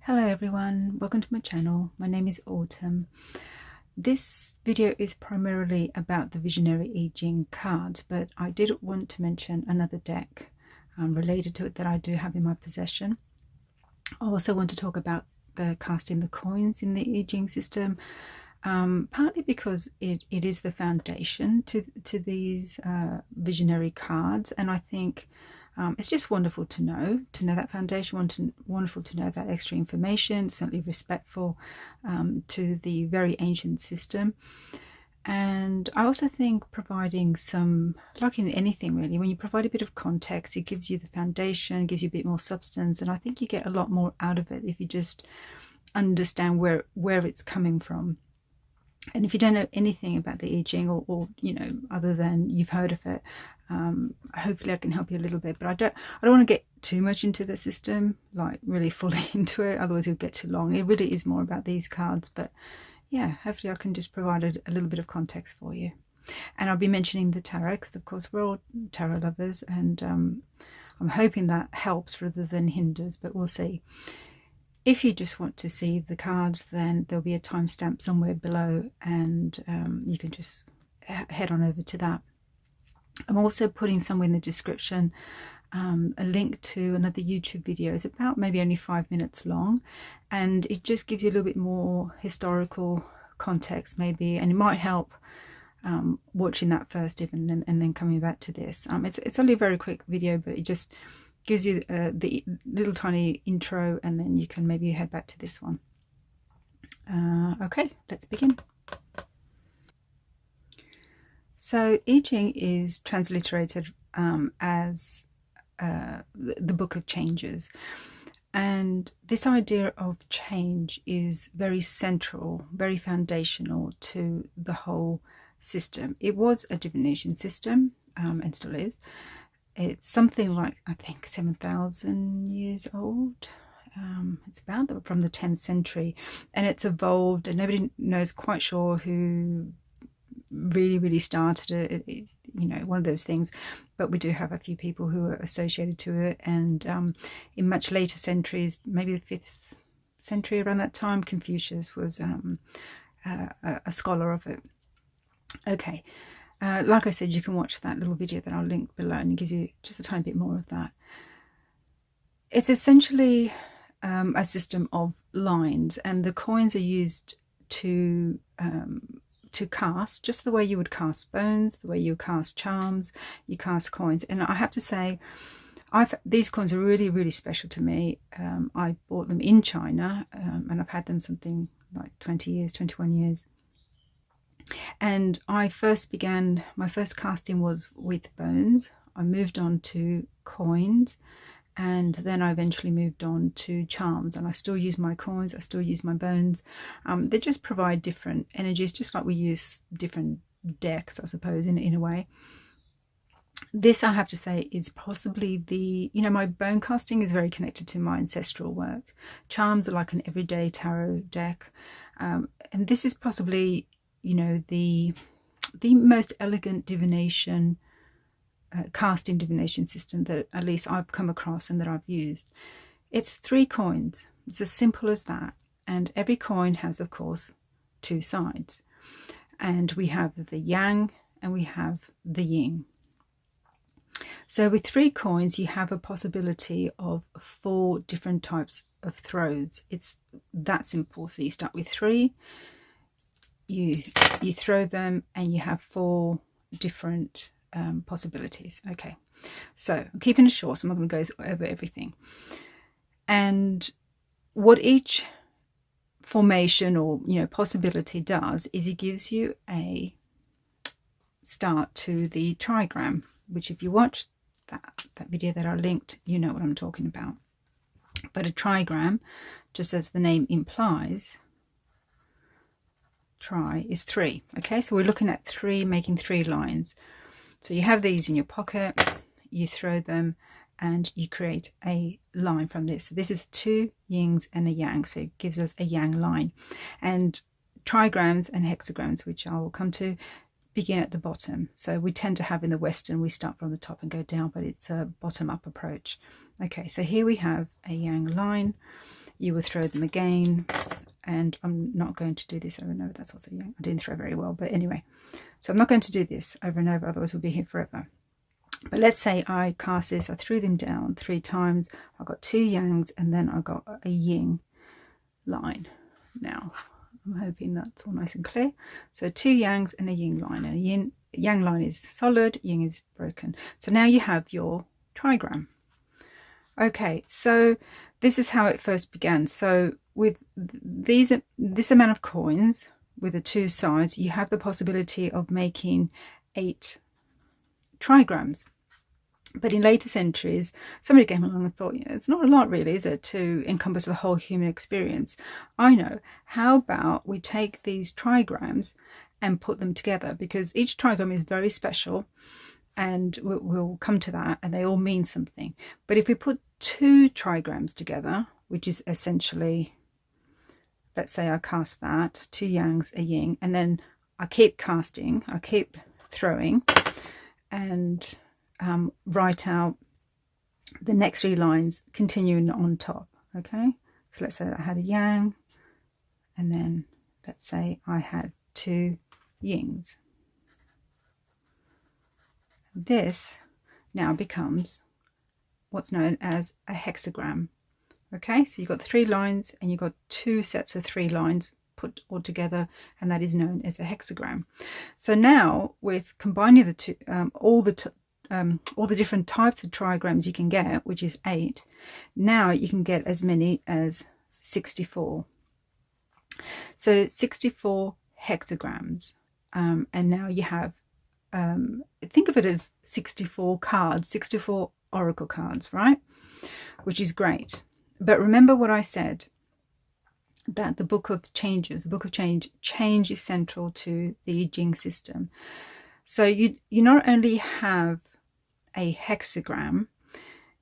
Hello everyone, welcome to my channel. My name is Autumn. This video is primarily about the Visionary I Ching cards, but I did want to mention another deck related to it that I do have in my possession. I also want to talk about the casting the coins in the I Ching system, partly because it is the foundation to these visionary cards, and I think it's just wonderful to know that foundation, wonderful to know that extra information, certainly respectful to the very ancient system. And I also think providing some, like in anything really, when you provide a bit of context, it gives you the foundation, gives you a bit more substance, and I think you get a lot more out of it if you just understand where it's coming from. And if you don't know anything about the I Ching, or you know, other than you've heard of it, hopefully I can help you a little bit. But I don't want to get too much into the system, like really fully into it, otherwise it'll get too long. It really is more about these cards, but yeah, hopefully I can just provide a little bit of context for you. And I'll be mentioning the tarot because of course we're all tarot lovers, and I'm hoping that helps rather than hinders, but we'll see. If you just want to see the cards, then there'll be a timestamp somewhere below, and you can just head on over to that. I'm also putting somewhere in the description a link to another YouTube video. It's about maybe only 5 minutes long, and it just gives you a little bit more historical context maybe, and it might help watching that first even, and then coming back to this. It's only a very quick video, but it just gives you the little tiny intro, and then you can maybe head back to this one. Okay, let's begin. So I Ching is transliterated as the Book of Changes, and this idea of change is very central, very foundational to the whole system. It was a divination system, and still is. It's something like, I think, 7,000 years old. It's about from the 10th century, and it's evolved, and nobody knows quite sure who really started it. You know, one of those things. But we do have a few people who are associated to it, and in much later centuries, maybe the 5th century, around that time, Confucius was a scholar of it. Okay. Like I said, you can watch that little video that I'll link below, and it gives you just a tiny bit more of that. It's essentially a system of lines, and the coins are used to cast, just the way you would cast bones, the way you cast charms, you cast coins. And I have to say, these coins are really special to me. I bought them in China, and I've had them something like 20 years, 21 years. And my first casting was with bones. I moved on to coins, and then I eventually moved on to charms. And I still use my coins, I still use my bones. They just provide different energies, just like we use different decks, I suppose, in a way. This, I have to say, is possibly my bone casting is very connected to my ancestral work. Charms are like an everyday tarot deck, and this is possibly, you know, the most elegant divination, casting divination system that at least I've come across and that I've used. It's 3 coins. It's as simple as that. And every coin has, of course, 2 sides. And we have the yang and we have the yin. So with 3 coins, you have a possibility of 4 different types of throws. It's that simple. So you start with 3. You throw them, and you have 4 different possibilities. Okay, so I'm keeping it short, so I'm not going to go over everything. And what each formation or possibility does is it gives you a start to the trigram, which if you watch that video that I linked, you know what I'm talking about. But a trigram, just as the name implies, tri is 3. Okay, so we're looking at 3, making 3 lines. So you have these in your pocket, you throw them, and you create a line from this. So this is 2 yings and a yang, so it gives us a yang line. And trigrams and hexagrams, which I will come to, begin at the bottom. So we tend to have in the Western, we start from the top and go down, but it's a bottom-up approach. Okay, so here we have a yang line. you will throw them again. And I'm not going to do this over and over. That's also yang. I didn't throw very well, but anyway. So I'm not going to do this over and over, otherwise we'll be here forever. But let's say I cast this, I threw them down 3 times. I got 2 yangs, and then I got a yin line. Now, I'm hoping that's all nice and clear. So 2 yangs and a yin line. And a yang line is solid, yin is broken. So now you have your trigram. Okay, so this is how it first began. So with this amount of coins, with the 2 sides, you have the possibility of making 8 trigrams. But in later centuries, somebody came along and thought, yeah, it's not a lot really, is it, to encompass the whole human experience? I know. How about we take these trigrams and put them together? Because each trigram is very special, and we'll come to that, and they all mean something. But if we put 2 trigrams together, which is essentially, let's say I cast that, 2 yangs, a yin, and then I keep casting, I keep throwing, and write out the next 3 lines continuing on top. Okay, so let's say that I had a yang, and then let's say I had 2 yings. This now becomes what's known as a hexagram. Okay, so you've got 3 lines and you've got 2 sets of 3 lines put all together, and that is known as a hexagram. So now, with combining the two, all the different types of trigrams you can get, which is 8, now you can get as many as 64. So 64 hexagrams, and now you have, think of it as 64 cards, 64 oracle cards, right? Which is great. But remember what I said, that the Book of Changes, the Book of Change is central to the I Ching system. So you not only have a hexagram,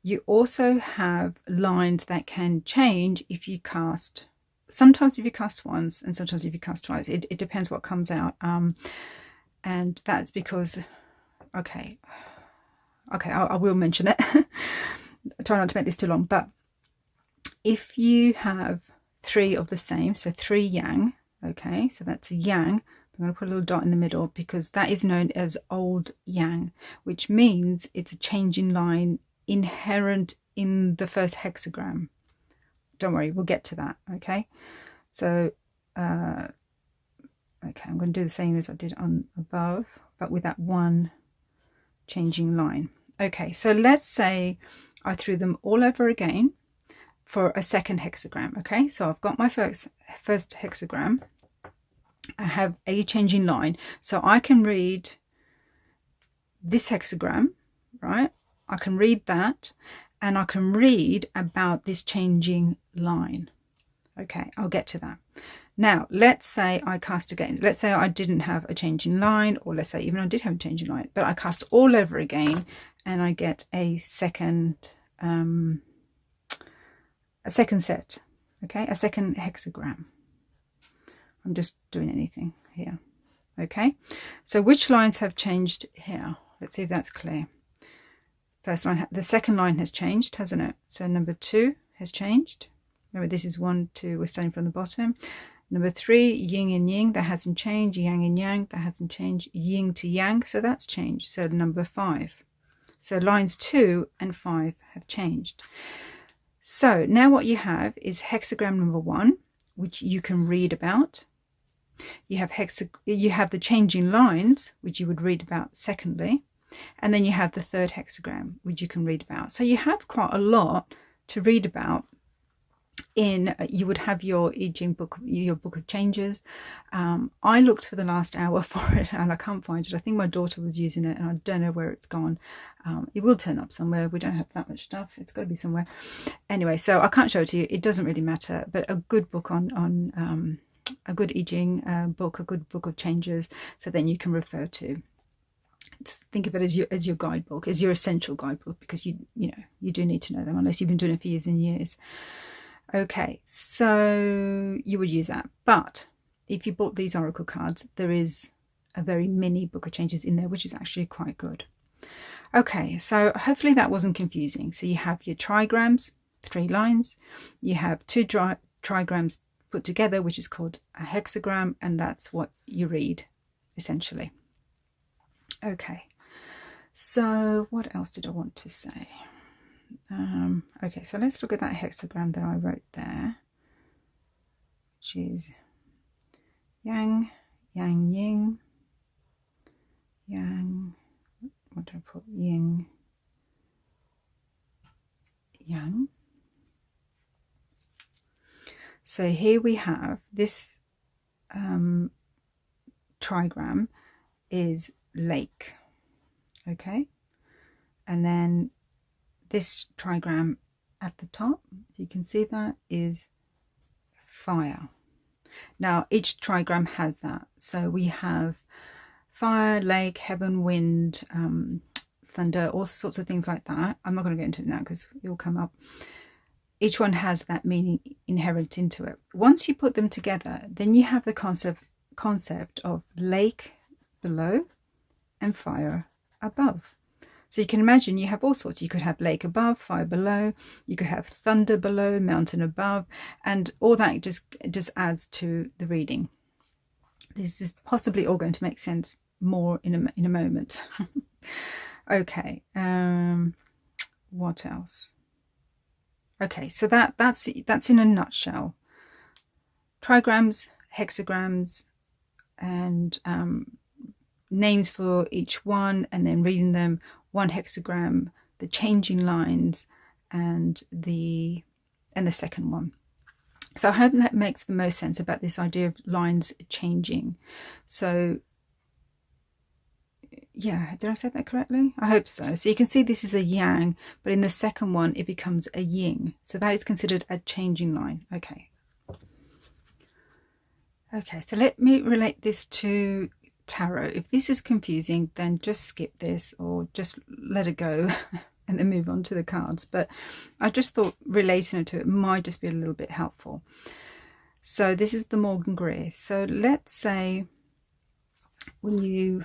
you also have lines that can change if you cast, sometimes if you cast once and sometimes if you cast twice. It depends what comes out. And that's because, okay, I will mention it. I try not to make this too long, but if you have 3 of the same, so 3 yang, okay, so that's a yang. I'm going to put a little dot in the middle because that is known as old yang, which means it's a changing line inherent in the first hexagram. Don't worry, we'll get to that, okay? So, okay, I'm going to do the same as I did on above, but with that one changing line. Okay, so let's say I threw them all over again for a second hexagram. Okay, so I've got my first hexagram. I have a changing line, so I can read this hexagram, right? I can read that, and I can read about this changing line. Okay, I'll get to that. Now, let's say I cast again. Let's say I didn't have a changing line, or let's say even I did have a changing line, but I cast all over again, and I get a second set, okay, a second hexagram. I'm just doing anything here, okay? So which lines have changed here? Let's see if that's clear. First line, the second line has changed, hasn't it? So number 2 has changed. Remember, this is 1, 2, we're starting from the bottom. Number 3, yin and yin, that hasn't changed. Yang and yang, that hasn't changed. Yin to yang, so that's changed. So number 5. So lines 2 and 5 have changed. So now what you have is hexagram number 1, which you can read about. You have the changing lines, which you would read about secondly, and then you have the third hexagram, which you can read about. So you have quite a lot to read about. You would have your I Ching book, your Book of Changes. I looked for the last hour for it and I can't find it. I think my daughter was using it and I don't know where it's gone. It will turn up somewhere. We don't have that much stuff. It's got to be somewhere. Anyway, so I can't show it to you. It doesn't really matter. But a good book on a good I Ching book, a good Book of Changes, so then you can refer to. Just think of it as your guidebook, as your essential guidebook, because you do need to know them unless you've been doing it for years and years. Okay, so you would use that. But if you bought these oracle cards, there is a very mini Book of Changes in there, which is actually quite good. Okay, so hopefully that wasn't confusing. So you have your trigrams, 3 lines. You have 2 trigrams put together, which is called a hexagram, and that's what you read, essentially. Okay, so what else did I want to say? Okay, so let's look at that hexagram that I wrote there, which is yang, yang, yin, yang, what do I put, yin, yang. So here we have this trigram is lake, okay, and then this trigram at the top, if you can see that, is fire. Now each trigram has that, so we have fire, lake, heaven, wind, thunder, all sorts of things like that. I'm not going to get into it now because it will come up. Each one has that meaning inherent into it. Once you put them together, then you have the concept of lake below and fire above. So you can imagine you have all sorts. You could have lake above, fire below, you could have thunder below, mountain above, and all that just adds to the reading. This is possibly all going to make sense more in a moment. Okay, what else? Okay, so that's in a nutshell. Trigrams, hexagrams, and names for each one, and then reading them, one hexagram, the changing lines, and the second one. So I hope that makes the most sense about this idea of lines changing. So yeah, did I say that correctly? I hope so. So you can see this is a yang, but in the second one it becomes a yin. So that is considered a changing line. Okay. Okay, so let me relate this to tarot. If this is confusing, then just skip this or just let it go and then move on to the cards. But I just thought relating it to it might just be a little bit helpful. So this is the Morgan Greer. So let's say when you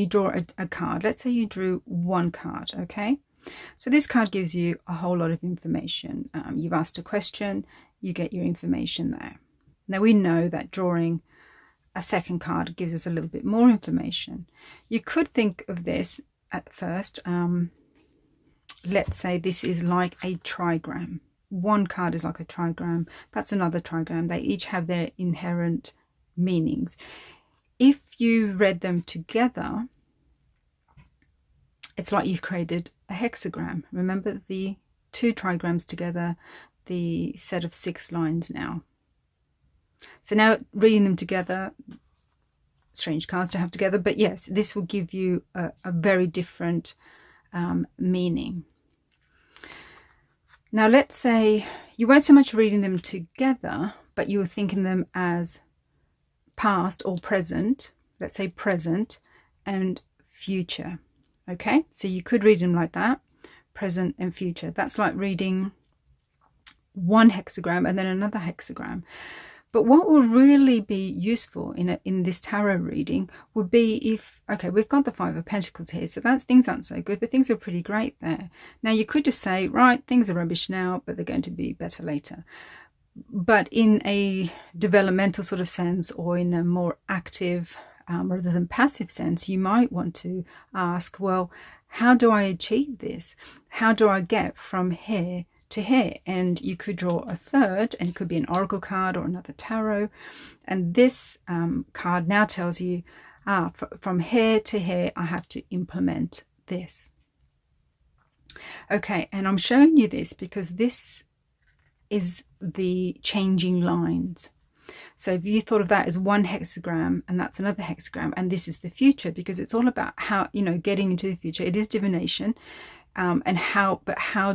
draw a card, let's say you drew one card, okay? So this card gives you a whole lot of information. You've asked a question, you get your information there. Now we know that drawing a second card gives us a little bit more information. You could think of this at first, let's say this is like a trigram. One card is like a trigram, that's another trigram. They each have their inherent meanings. If you read them together, it's like you've created a hexagram. Remember the 2 trigrams together, the set of 6 lines now. So now reading them together, strange cards to have together, but yes, this will give you a very different meaning. Now let's say you weren't so much reading them together, but you were thinking them as past or present. Let's say present and future. Okay, so you could read them like that, present and future. That's like reading one hexagram and then another hexagram. But what will really be useful in this tarot reading would be if, okay, we've got the 5 of Pentacles here, so things aren't so good, but things are pretty great there. Now you could just say, right, things are rubbish now, but they're going to be better later. But in a developmental sort of sense, or in a more active rather than passive sense, you might want to ask, well, how do I achieve this? How do I get from here to here? And you could draw a third, and it could be an oracle card or another tarot, and this card now tells you, from here to here I have to implement this. Okay, and I'm showing you this because this is the changing lines. So if you thought of that as one hexagram and that's another hexagram, and this is the future, because it's all about how, getting into the future. It is divination. And how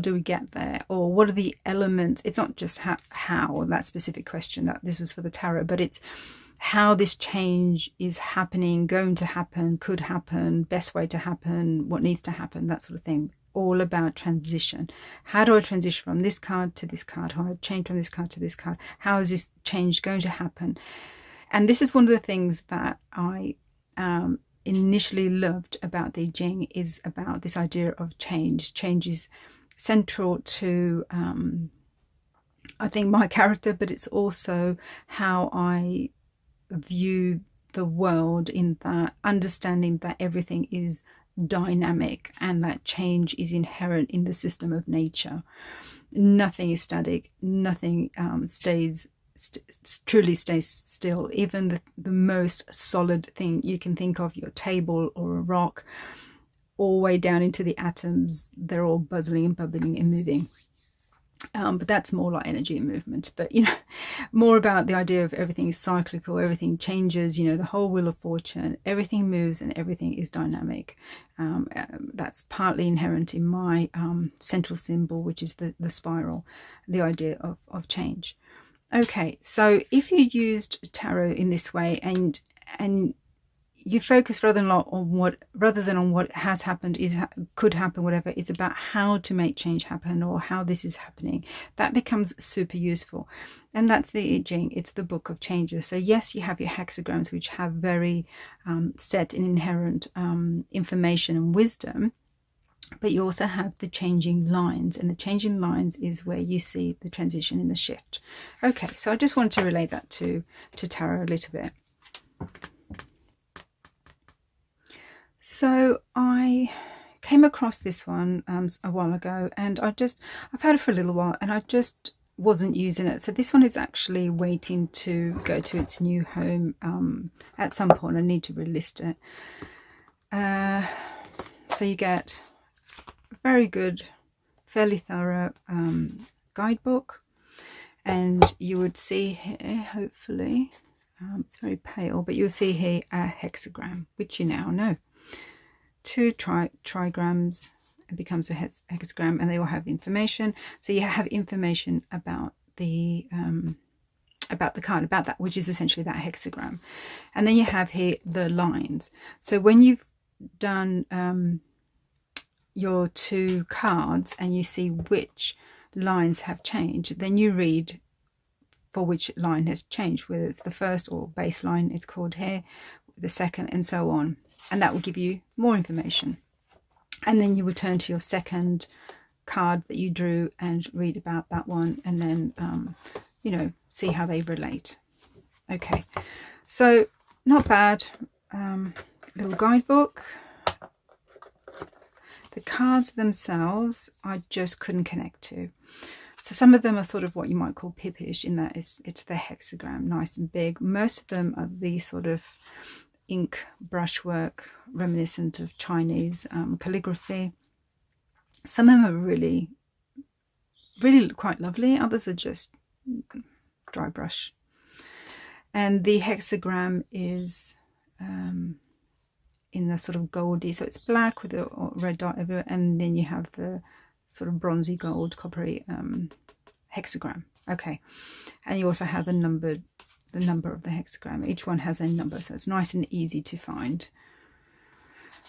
do we get there, or what are the elements? It's not just how that specific question, that this was for the tarot, but it's how this change is happening, going to happen, could happen, best way to happen, what needs to happen, that sort of thing. All about transition. How do I transition from this card to this card? How do I change from this card to this card? How is this change going to happen? And this is one of the things that I initially loved about the Ching, is about this idea of change. Change is central to I think my character, but it's also how I view the world, in that understanding that everything is dynamic and that change is inherent in the system of nature. Nothing is static, nothing truly stays still. Even the most solid thing you can think of, your table or a rock, all the way down into the atoms, they're all buzzing and bubbling and moving. But that's more like energy and movement. But, you know, more about the idea of everything is cyclical, everything changes, you know, the whole wheel of fortune, everything moves and everything is dynamic. That's partly inherent in my central symbol, which is the spiral, the idea of change. Okay, so if you used tarot in this way and you focus rather than on what has happened, could happen, whatever, it's about how to make change happen or how this is happening. That becomes super useful. And that's the I Ching. It's the book of changes. So yes, you have your hexagrams, which have very set and inherent information and wisdom, but you also have the changing lines, and the changing lines is where you see the transition in the shift. Okay, so I just wanted to relate that to tarot a little bit. So I came across this one a while ago, and I've had it for a little while, and I just wasn't using it. So this one is actually waiting to go to its new home at some point. I need to relist it. So you get a very good, fairly thorough guidebook, and you would see here, hopefully, it's very pale, but you'll see here a hexagram, which you now know. 2 trigrams, it becomes a hexagram, and they will have information. So you have information about the card, about that, which is essentially that hexagram. And then you have here the lines. So when you've done your 2 cards and you see which lines have changed, then you read for which line has changed, whether it's the first or baseline, it's called here, the second, and so on. And that will give you more information. And then you will turn to your second card that you drew and read about that one, and then you know, see how they relate. Okay, so not bad. Little guidebook. The cards themselves I just couldn't connect to. So some of them are sort of what you might call pippish, in that it's the hexagram, nice and big. Most of them are these sort of ink brushwork reminiscent of Chinese calligraphy. Some of them are really quite lovely, others are just dry brush. And the hexagram is in the sort of goldy, so it's black with a red dot everywhere, and then you have the sort of bronzy gold, coppery hexagram. Okay, and you also have the number of the hexagram. Each one has a number, so it's nice and easy to find.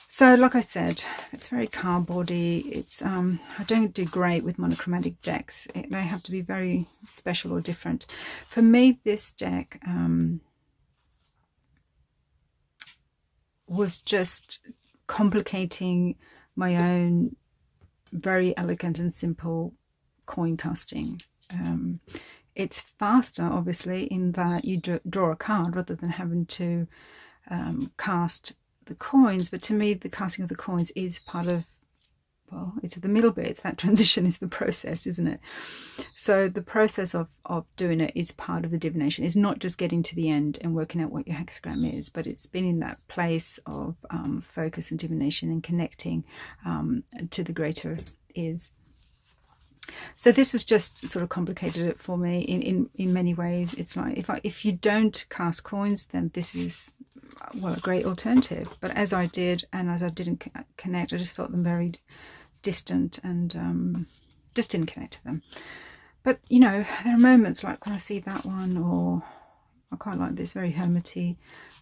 So like I said, it's very cardboardy. It's I don't do great with monochromatic decks. They have to be very special or different. For me, this deck was just complicating my own very elegant and simple coin casting. It's faster, obviously, in that you draw a card rather than having to cast the coins. But to me, the casting of the coins is part of, well, it's the middle bit. It's that transition is the process, isn't it? So the process of doing it is part of the divination. It's not just getting to the end and working out what your hexagram is, but it's been in that place of focus and divination and connecting to the greater is. So this was just sort of complicated it for me in many ways. It's like if you don't cast coins, then this is, well, a great alternative. But as I did, and as I didn't connect, I just felt them very distant and just didn't connect to them. But you know, there are moments like when I see that one, or I quite like this, very hermity.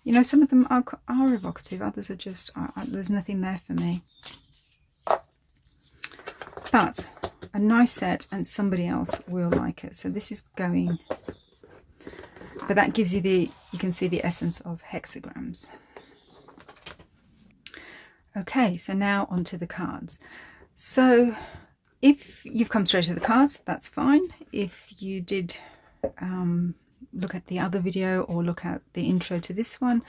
You know, some of them are evocative, others are just there's nothing there for me. But a nice set, and somebody else will like it. So this is going, but that gives you you can see the essence of hexagrams. Okay, so now onto the cards. So If you've come straight to the cards, that's fine. If you did look at the other video or look at the intro to this one,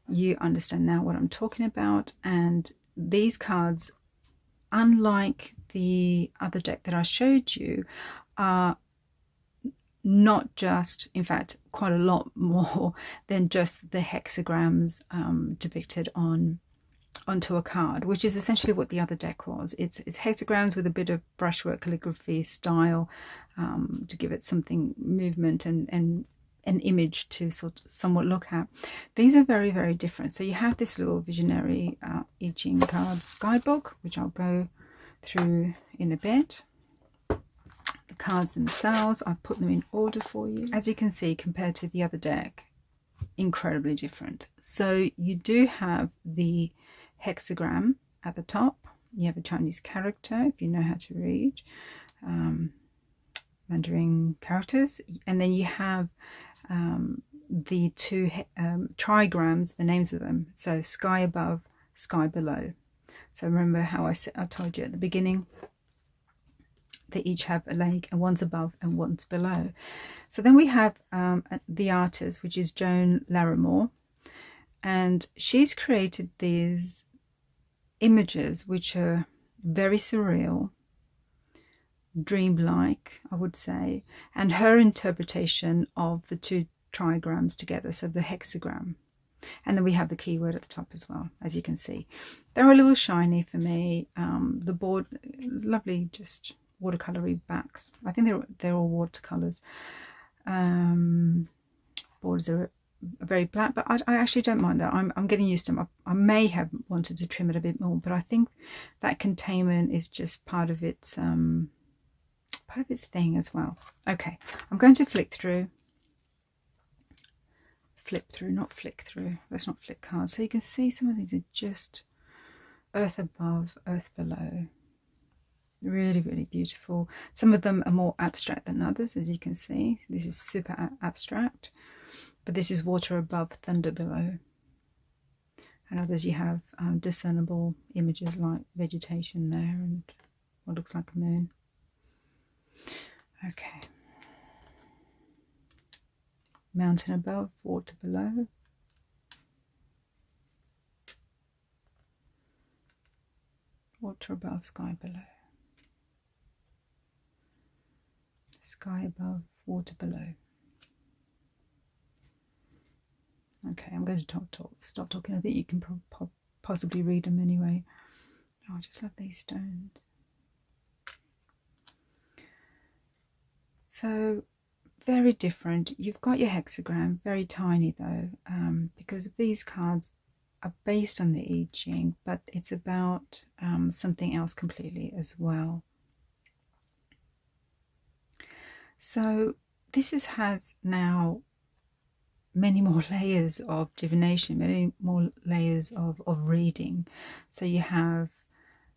you understand now what I'm talking about. And these cards, unlike the other deck that I showed you, are not just, in fact, quite a lot more than just the hexagrams depicted onto a card, which is essentially what the other deck was. It's hexagrams with a bit of brushwork calligraphy style to give it something movement and an image to sort of somewhat look at. These are very, very different. So you have this little visionary I Ching cards guidebook, which I'll go through in a bit. The cards themselves, I've put them in order for you. As you can see, compared to the other deck, incredibly different. So you do have the hexagram at the top. You have a Chinese character, if you know how to read Mandarin characters, and then you have the two trigrams, the names of them. So sky above, sky below. So remember how I told you at the beginning, they each have a leg, and one's above and one's below. So then we have the artist, which is Joan Larimore, and she's created these images which are very surreal, dreamlike, I would say, and her interpretation of the two trigrams together, so the hexagram. And then we have the keyword at the top as well, as you can see. They're a little shiny for me. The board, lovely, just watercolory backs. I think they're all watercolors. Borders are very black, but I actually don't mind that. I'm getting used to them. I may have wanted to trim it a bit more, but I think that containment is just part of its thing as well. Okay, I'm going to flip through, not flick through. Let's not flick cards. So you can see some of these are just earth above, earth below. Really, really beautiful. Some of them are more abstract than others, as you can see. This is super abstract, but this is water above, thunder below. And others you have discernible images like vegetation there and what looks like a moon. Okay. Mountain above, water below. Water above, sky below. Sky above, water below. Okay, I'm going to stop talking. I think you can possibly read them anyway. Oh, I just love these stones. So, very different. You've got your hexagram, very tiny though, because these cards are based on the I Ching, but it's about something else completely as well. So this has now many more layers of divination, many more layers of reading. So you have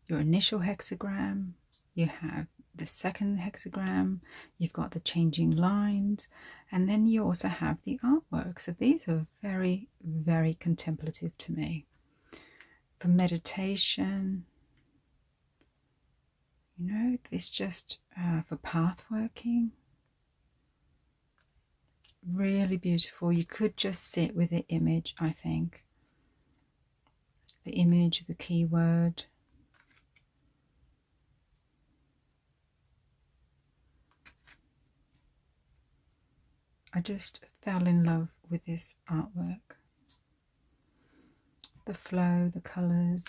your initial hexagram, you have the second hexagram, you've got the changing lines, and then you also have the artwork. So these are very, very contemplative to me. For meditation, you know, it's just for path working. Really beautiful. You could just sit with the image, I think. The image, the keyword. I just fell in love with this artwork. The flow, the colours.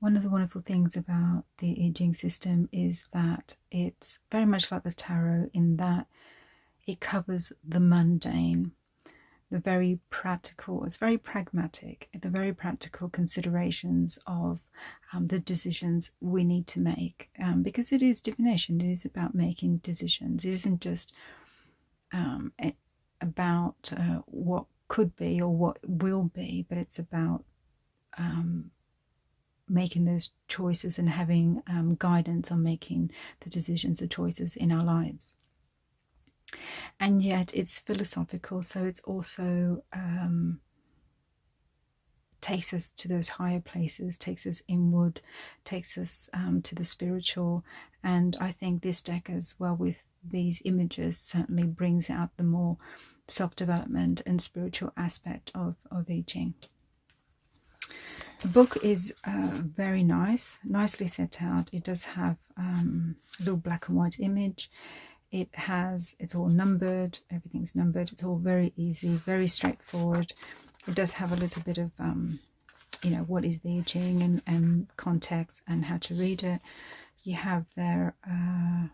One of the wonderful things about the I Ching system is that it's very much like the tarot in that it covers the mundane, the very practical, it's very pragmatic, the very practical considerations of the decisions we need to make. Because it is divination, it is about making decisions. It isn't just about what could be or what will be, but it's about making those choices and having guidance on making the decisions, the choices in our lives. And yet it's philosophical, so it's also takes us to those higher places, takes us inward, takes us to the spiritual. And I think this deck as well, with these images, certainly brings out the more self-development and spiritual aspect of I Ching. The book is very nice, nicely set out. It does have a little black and white image. It's all numbered, everything's numbered. It's all very easy, very straightforward. It does have a little bit of, what is the I Ching and context and how to read it. You have there, I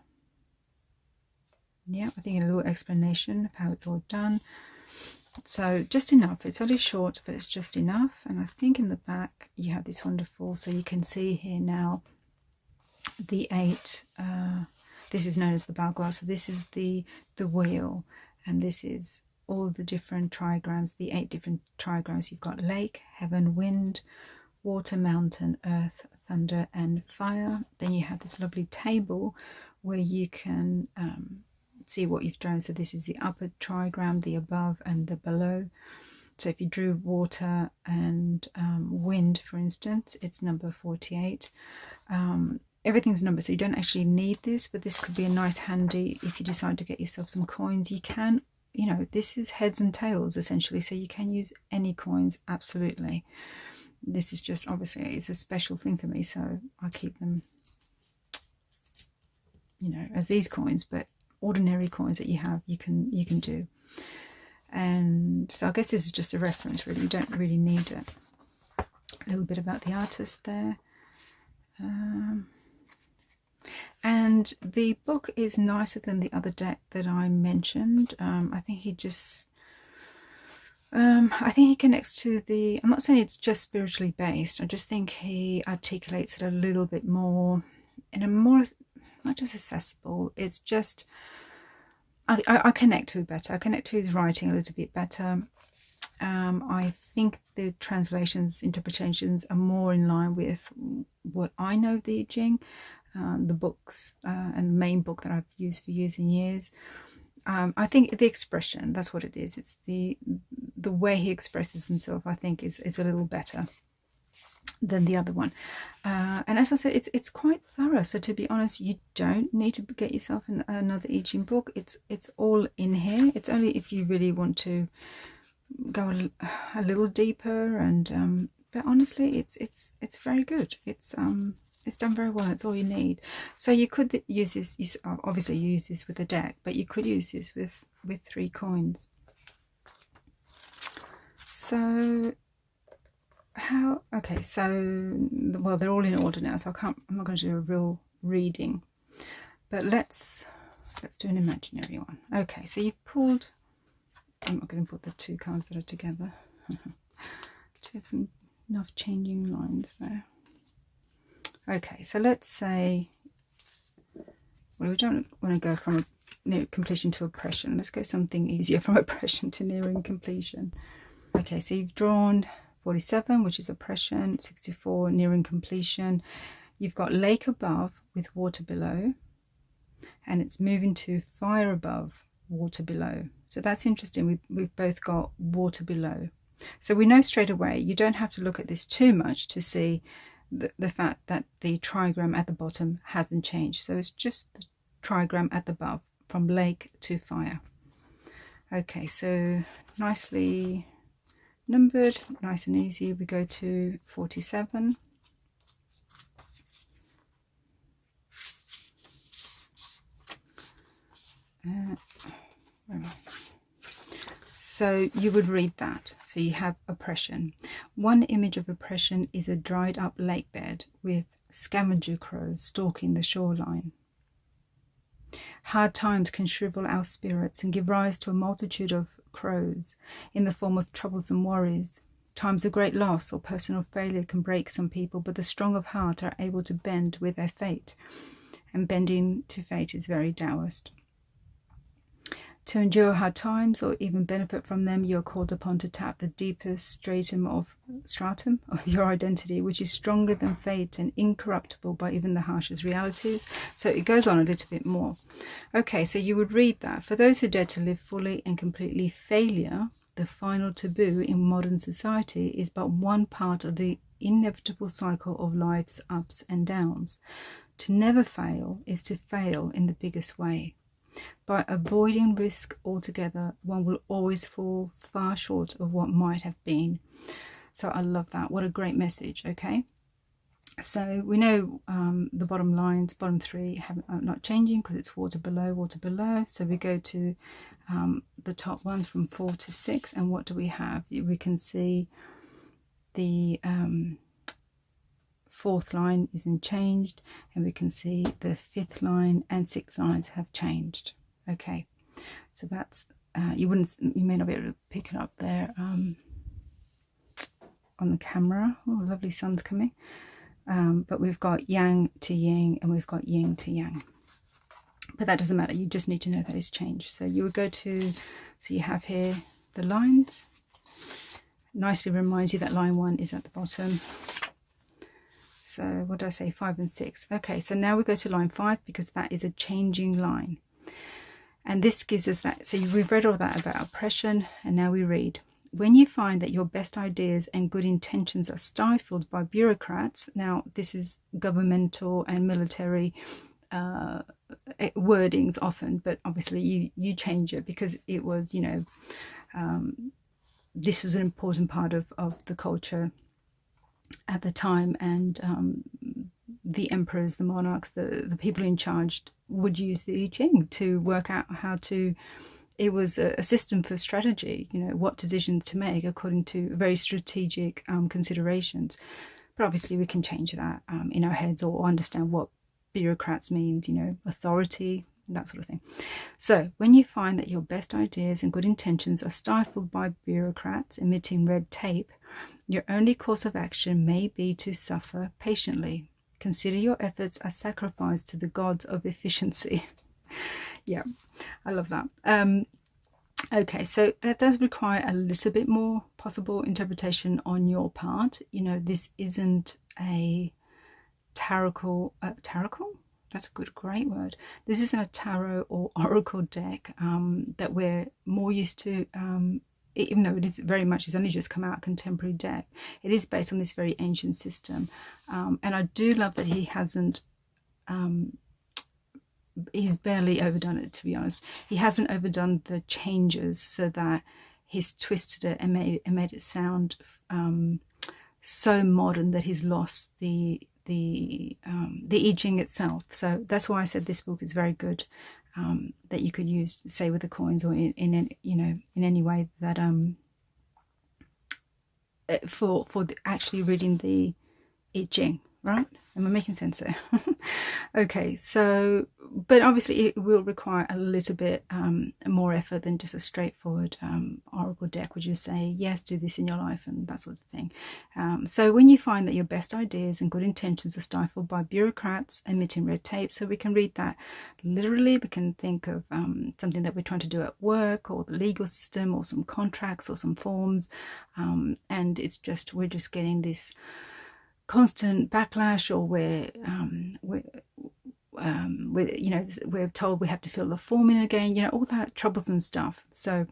think a little explanation of how it's all done. So just enough. It's only short, but it's just enough. And I think in the back you have this wonderful, so you can see here now the 8. This is known as the Balgua. So this is the wheel, and this is all the different trigrams, the 8 different trigrams. You've got lake, heaven, wind, water, mountain, earth, thunder, and fire. Then you have this lovely table where you can see what you've drawn. So this is the upper trigram, the above, and the below. So if you drew water and wind, for instance, it's number 48. Everything's numbered, so you don't actually need this, but this could be a nice handy if you decide to get yourself some coins. You can, this is heads and tails essentially, so you can use any coins, absolutely. This is just, obviously, it's a special thing for me, so I keep them, as these coins, but ordinary coins that you have, you can do. And so I guess this is just a reference, really. You don't really need it. A little bit about the artist there. And the book is nicer than the other deck that I mentioned. I think he connects to the, I'm not saying it's just spiritually based, I just think he articulates it a little bit more, in a more, not just accessible, it's just, I connect to it better. I connect to his writing a little bit better. I think the translations, interpretations are more in line with what I know of the I Ching, the books, and the main book that I've used for years and years. I think the expression, that's what it is. It's the way he expresses himself, I think, is a little better than the other one. And as I said, it's quite thorough. So to be honest, you don't need to get yourself another I Ching book. It's all in here. It's only if you really want to go a little deeper, and but honestly, it's very good. It's done very well. It's all you need. So you could use this. Obviously, you use this with a deck, but you could use this with 3 coins. So okay, so well, they're all in order now, so I'm not going to do a real reading, but let's do an imaginary one. Okay, so you've pulled, I'm not going to put the 2 cards that are together. Just enough changing lines there. Okay, so let's say, well, we don't want to go from near completion to oppression. Let's go something easier, from oppression to nearing completion. Okay, so you've drawn 47, which is oppression, 64, nearing completion. You've got lake above with water below, and it's moving to fire above, water below. So that's interesting. We've both got water below. So we know straight away, you don't have to look at this too much to see the fact that the trigram at the bottom hasn't changed. So it's just the trigram at the above, from lake to fire. Okay, so nicely numbered, nice and easy. We go to 47. So you would read that. So you have oppression. One image of oppression is a dried up lake bed with scavenger crows stalking the shoreline. Hard times can shrivel our spirits and give rise to a multitude of crows in the form of troublesome worries. Times of great loss or personal failure can break some people, but the strong of heart are able to bend with their fate. And bending to fate is very Taoist. To endure hard times or even benefit from them, you are called upon to tap the deepest stratum of your identity, which is stronger than fate and incorruptible by even the harshest realities. So it goes on a little bit more. Okay, so you would read that. For those who dare to live fully and completely, failure, the final taboo in modern society, is but one part of the inevitable cycle of life's ups and downs. To never fail is to fail in the biggest way. By avoiding risk altogether, one will always fall far short of what might have been. So I love that. What a great message, okay? So we know the bottom lines, bottom three, are not changing because it's water below, water below. So we go to the top ones from 4 to 6. And what do we have? We can see the fourth line isn't changed, and we can see the fifth line and sixth lines have changed. Okay, so that's you may not be able to pick it up there on the camera. Oh, lovely sun's coming. But we've got yang to yin and we've got yin to yang, but that doesn't matter. You just need to know that it's changed. So you would go to, so you have here the lines. Nicely reminds you that line 1 is at the bottom. So what did I say? 5 and 6. Okay, so now we go to line 5 because that is a changing line. And this gives us that. So we've read all that about oppression, and now we read. When you find that your best ideas and good intentions are stifled by bureaucrats, now this is governmental and military wordings often, but obviously you change it because it was, you know, this was an important part of the culture at the time, and the emperors, the monarchs, the people in charge would use the I Ching to work out how to, it was a system for strategy, you know, what decisions to make according to very strategic considerations. But obviously we can change that in our heads, or understand what bureaucrats means, you know, authority, that sort of thing. So when you find that your best ideas and good intentions are stifled by bureaucrats emitting red tape, your only course of action may be to suffer patiently. Consider your efforts as sacrifice to the gods of efficiency. Yeah, I love that. Okay, so that does require a little bit more possible interpretation on your part. You know, this isn't a tarot, that's a great word. This isn't a tarot or oracle deck that we're more used to, even though it is very much, it's only just come out, contemporary deck. It is based on this very ancient system. And I do love that he hasn't, he's barely overdone it, to be honest. He hasn't overdone the changes so that he's twisted it and made it sound so modern that he's lost the I Ching itself. So that's why I said this book is very good, that you could use, say, with the coins, or in you know, in any way that for actually reading the I Ching, right? Am I making sense there? Okay, so, but obviously it will require a little bit more effort than just a straightforward oracle deck, which you say, yes, do this in your life and that sort of thing. So when you find that your best ideas and good intentions are stifled by bureaucrats emitting red tape, so we can read that literally. We can think of something that we're trying to do at work, or the legal system, or some contracts, or some forms, and it's just, we're just getting this constant backlash, or you know, we're told we have to fill the form in again, you know, all that troublesome stuff. So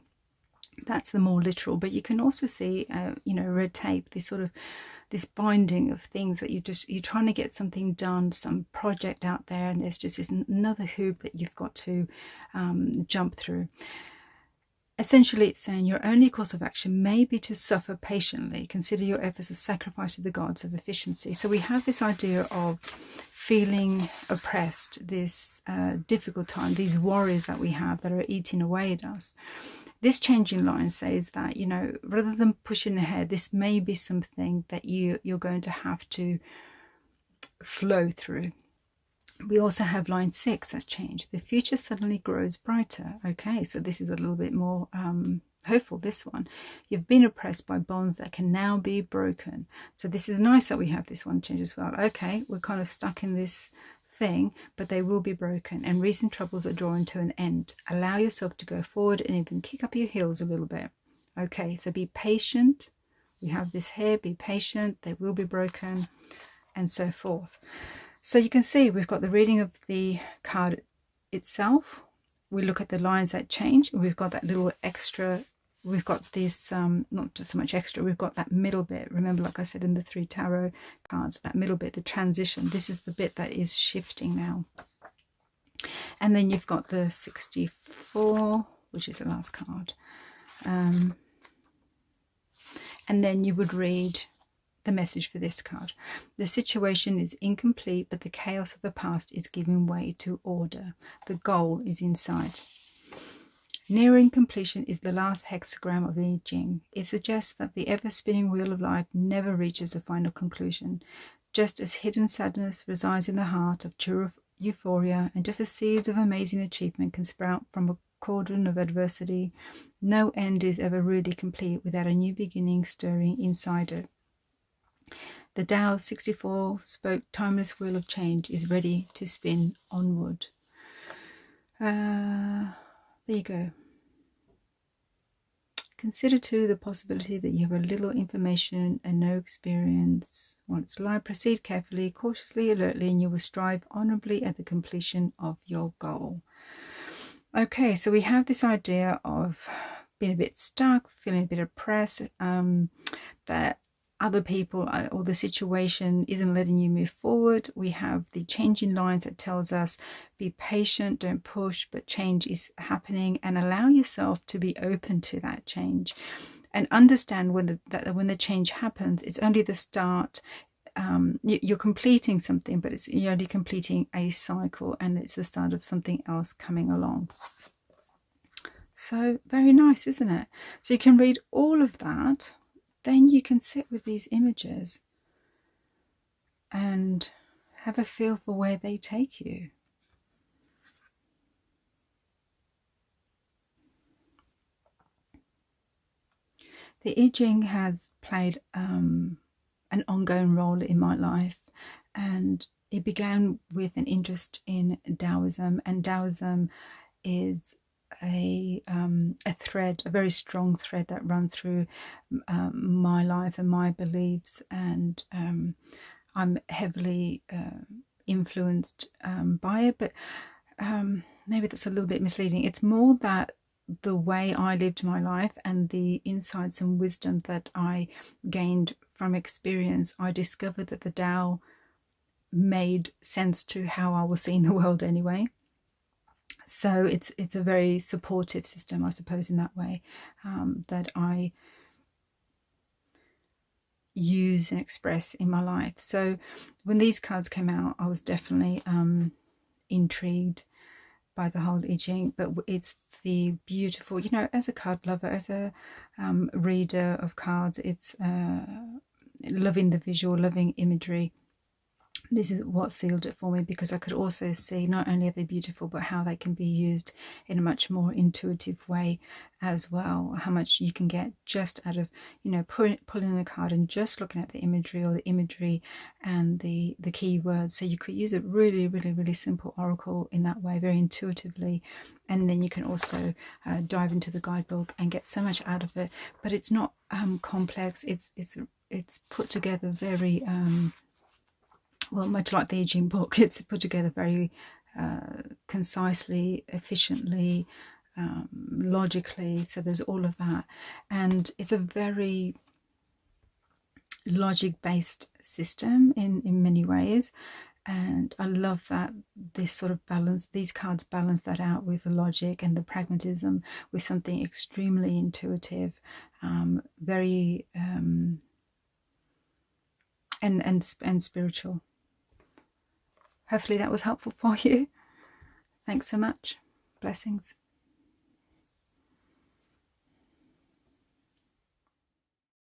that's the more literal. But you can also see, you know, red tape, this sort of, this binding of things that you're trying to get something done, some project out there, and there's just this another hoop that you've got to jump through. Essentially, it's saying your only course of action may be to suffer patiently. Consider your efforts a sacrifice to the gods of efficiency. So we have this idea of feeling oppressed, this difficult time, these worries that we have that are eating away at us. This changing line says that, you know, rather than pushing ahead, this may be something that you're going to have to flow through. We also have line 6 that's changed. The future suddenly grows brighter. Okay, so this is a little bit more hopeful, this one. You've been oppressed by bonds that can now be broken. So this is nice that we have this one change as well. Okay, we're kind of stuck in this thing, but they will be broken, and recent troubles are drawing to an end. Allow yourself to go forward and even kick up your heels a little bit. Okay, so be patient. We have this here, be patient, they will be broken, and so forth. So you can see we've got the reading of the card itself. We look at the lines that change. We've got that little extra. We've got this, not just so much extra, we've got that middle bit. Remember, like I said in the 3 tarot cards, that middle bit, the transition. This is the bit that is shifting now. And then you've got the 64, which is the last card. And then you would read the message for this card. The situation is incomplete, but the chaos of the past is giving way to order. The goal is in sight. Nearing completion is the last hexagram of the Ching. It suggests that the ever-spinning wheel of life never reaches a final conclusion. Just as hidden sadness resides in the heart of true euphoria, and just as seeds of amazing achievement can sprout from a cauldron of adversity, no end is ever really complete without a new beginning stirring inside it. The Tao 64 spoke timeless wheel of change is ready to spin onward. There you go. Consider too the possibility that you have a little information and no experience. Once live, proceed carefully, cautiously, alertly, and you will strive honorably at the completion of your goal. Okay, so we have this idea of being a bit stuck, feeling a bit oppressed, that other people or the situation isn't letting you move forward. We have the changing lines that tells us be patient, don't push, but change is happening, and allow yourself to be open to that change, and understand when the change happens, it's only the start. You're completing something, but you're only completing a cycle, and it's the start of something else coming along. So very nice, isn't it? So you can read all of that. Then you can sit with these images and have a feel for where they take you. The I Ching has played an ongoing role in my life, and it began with an interest in Taoism, and Taoism is a thread, a very strong thread that runs through my life and my beliefs, and I'm heavily influenced by it, but maybe that's a little bit misleading. It's more that the way I lived my life and the insights and wisdom that I gained from experience, I discovered that the Tao made sense to how I was seeing the world anyway. So it's a very supportive system, I suppose, in that way, that I use and express in my life. So when these cards came out, I was definitely intrigued by the whole I Ching, but it's the beautiful, you know, as a card lover, as a reader of cards, it's loving the visual, loving imagery. This is what sealed it for me, because I could also see not only are they beautiful, but how they can be used in a much more intuitive way as well. How much you can get just out of, you know, pulling a card and just looking at the imagery, or the imagery and the keywords. So you could use a really, really, really simple oracle in that way, very intuitively. And then you can also dive into the guidebook and get so much out of it. But it's not complex. It's put together very well, much like the I Ching book, it's put together very concisely, efficiently, logically. So there's all of that, and it's a very logic-based system in many ways. And I love that this sort of balance, these cards balance that out with the logic and the pragmatism, with something extremely intuitive, very and spiritual. Hopefully that was helpful for you. Thanks so much. Blessings.